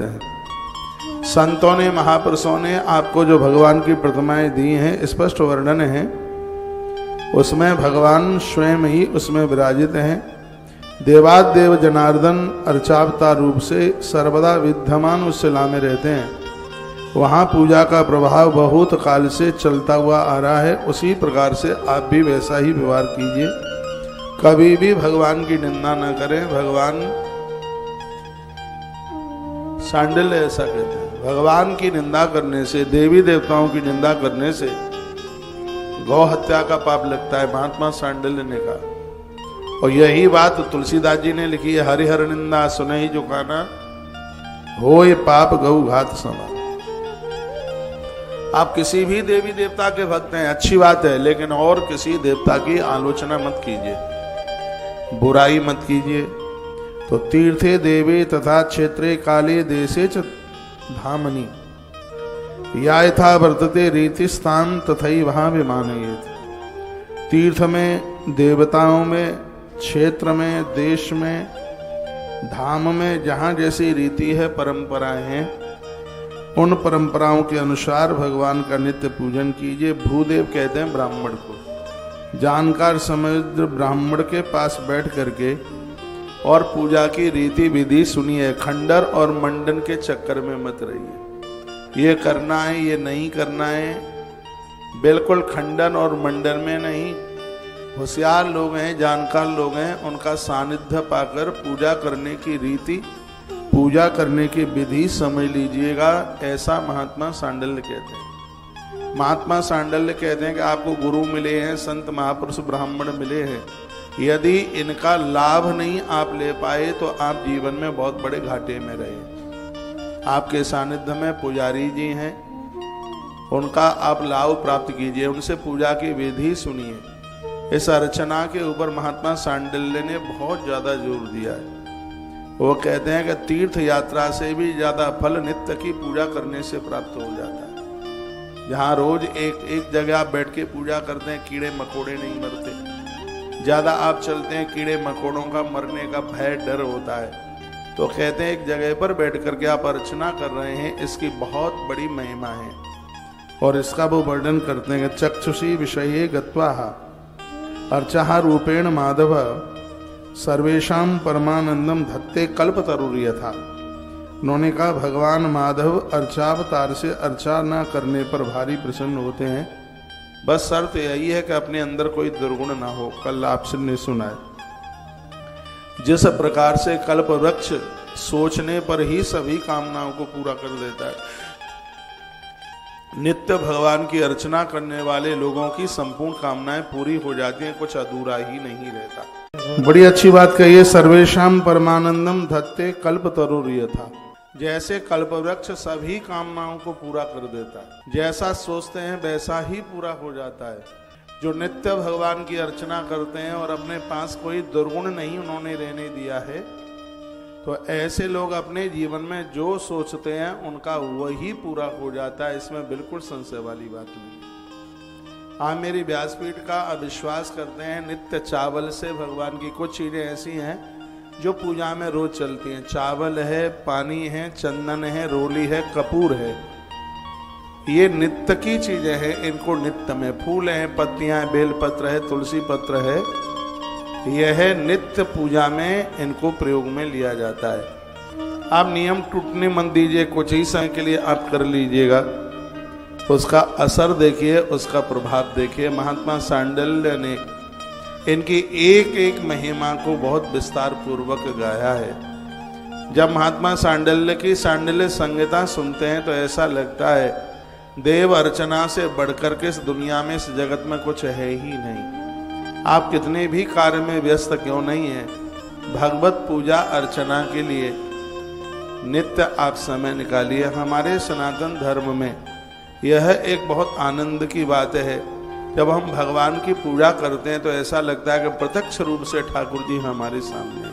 रहते हैं। संतों ने, महापुरुषों ने आपको जो भगवान की प्रतिमाएं दी हैं, स्पष्ट वर्णन है, उसमें भगवान स्वयं ही उसमें विराजित हैं। देवादेव जनार्दन अर्चावतार रूप से सर्वदा विद्यमान उस शिला में रहते हैं। वहाँ पूजा का प्रभाव बहुत काल से चलता हुआ आ रहा है। उसी प्रकार से आप भी वैसा ही व्यवहार कीजिए, कभी भी भगवान की निंदा न करें। भगवान सांडिल्य ऐसा कहते हैं, भगवान की निंदा करने से, देवी देवताओं की निंदा करने से गौ हत्या का पाप लगता है, महात्मा सांडिल्य ने कहा। और यही बात तुलसीदास जी ने लिखी है, हरिहर निंदा सुनहि जो काना, होय पाप गौ घात समा। आप किसी भी देवी देवता के भक्त हैं, अच्छी बात है, लेकिन और किसी देवता की आलोचना मत कीजिए, बुराई मत कीजिए। तो तीर्थे देवे तथा क्षेत्रे काले देशे च धामनी या यथा वर्तते रीतिस्थान तथई वहां विमानयेत। तीर्थ में, देवताओं में, क्षेत्र में, देश में, धाम में जहां जैसी रीति है, परंपराएं हैं, उन परंपराओं के अनुसार भगवान का नित्य पूजन कीजिए। भूदेव कहते हैं ब्राह्मण को। जानकार समझ ब्राह्मण के पास बैठ करके और पूजा की रीति विधि सुनिए। खंडर और मंडन के चक्कर में मत रहिए, ये करना है, ये नहीं करना है, बिल्कुल खंडन और मंडन में नहीं। होशियार लोग हैं, जानकार लोग हैं, उनका सानिध्य पाकर पूजा करने की रीति, पूजा करने की विधि समझ लीजिएगा। ऐसा महात्मा सांडिल्य कहते हैं। महात्मा सांडिल्य कहते हैं कि आपको गुरु मिले हैं, संत महापुरुष ब्राह्मण मिले हैं, यदि इनका लाभ नहीं आप ले पाए तो आप जीवन में बहुत बड़े घाटे में रहे। आपके सानिध्य में पुजारी जी हैं, उनका आप लाभ प्राप्त कीजिए, उनसे पूजा की विधि सुनिए। इस अर्चना के ऊपर महात्मा सांडिल्य ने बहुत ज्यादा जोर दिया है। वो कहते हैं कि तीर्थ यात्रा से भी ज्यादा फल नित्य की पूजा करने से प्राप्त हो जाता है। जहाँ रोज एक जगह आप बैठ के पूजा करते हैं, कीड़े मकोड़े नहीं मरते। ज्यादा आप चलते हैं, कीड़े मकोड़ों का मरने का भय, डर होता है। तो कहते हैं एक जगह पर बैठ करके आप अर्चना कर रहे हैं, इसकी बहुत बड़ी महिमा है। और इसका वो वर्णन करते हैं कि चक्षुषी विषये गत्वा अर्चा रूपेण माधव सर्वेशाम परमानंदम धत्ते कल्पतरुर्य था। उन्होंने कहा भगवान माधव अर्चावतार से अर्चा न करने पर भारी प्रसन्न होते हैं, बस शर्त यही है कि अपने अंदर कोई दुर्गुण ना हो। कल आपसे ने सुना है, जिस प्रकार से कल्प वृक्ष सोचने पर ही सभी कामनाओं को पूरा कर देता है, नित्य भगवान की अर्चना करने वाले लोगों की संपूर्ण कामनाएं पूरी हो जाती हैं, कुछ अधूरा ही नहीं रहता। बड़ी अच्छी बात कही है, सर्वेशाम परमानंदम धत्ते कल्पतरुर्य था। जैसे कल्पवृक्ष सभी कामनाओं को पूरा कर देता है, जैसा सोचते हैं वैसा ही पूरा हो जाता है। जो नित्य भगवान की अर्चना करते हैं और अपने पास कोई दुर्गुण नहीं उन्होंने रहने दिया है, तो ऐसे लोग अपने जीवन में जो सोचते हैं उनका वही पूरा हो जाता है। इसमें बिल्कुल संशय वाली बात नहीं। आप मेरी व्यासपीठ का अविश्वास करते हैं। नित्य चावल से भगवान की कुछ चीजें ऐसी हैं जो पूजा में रोज चलती हैं। चावल है, पानी है, चंदन है, रोली है, कपूर है, ये नित्य की चीजें हैं। इनको नित्य में फूल हैं, पत्तियां हैं, बेलपत्र है, तुलसी पत्र है, यह नित्य पूजा में इनको प्रयोग में लिया जाता है। आप नियम टूटने मत दीजिए, कुछ ही समय के लिए आप कर लीजिएगा, उसका असर देखिए, उसका प्रभाव देखिए। महात्मा सांडिल्य ने इनकी एक एक महिमा को बहुत विस्तार पूर्वक गाया है। जब महात्मा सांडिल्य की सांडिल्य संहिता सुनते हैं तो ऐसा लगता है देव अर्चना से बढ़कर के इस दुनिया में, इस जगत में कुछ है ही नहीं। आप कितने भी कार्य में व्यस्त क्यों नहीं है, भगवत पूजा अर्चना के लिए नित्य आप समय निकालिए। हमारे सनातन धर्म में यह एक बहुत आनंद की बात है। जब हम भगवान की पूजा करते हैं तो ऐसा लगता है कि प्रत्यक्ष रूप से ठाकुर जी हमारे सामने हैं।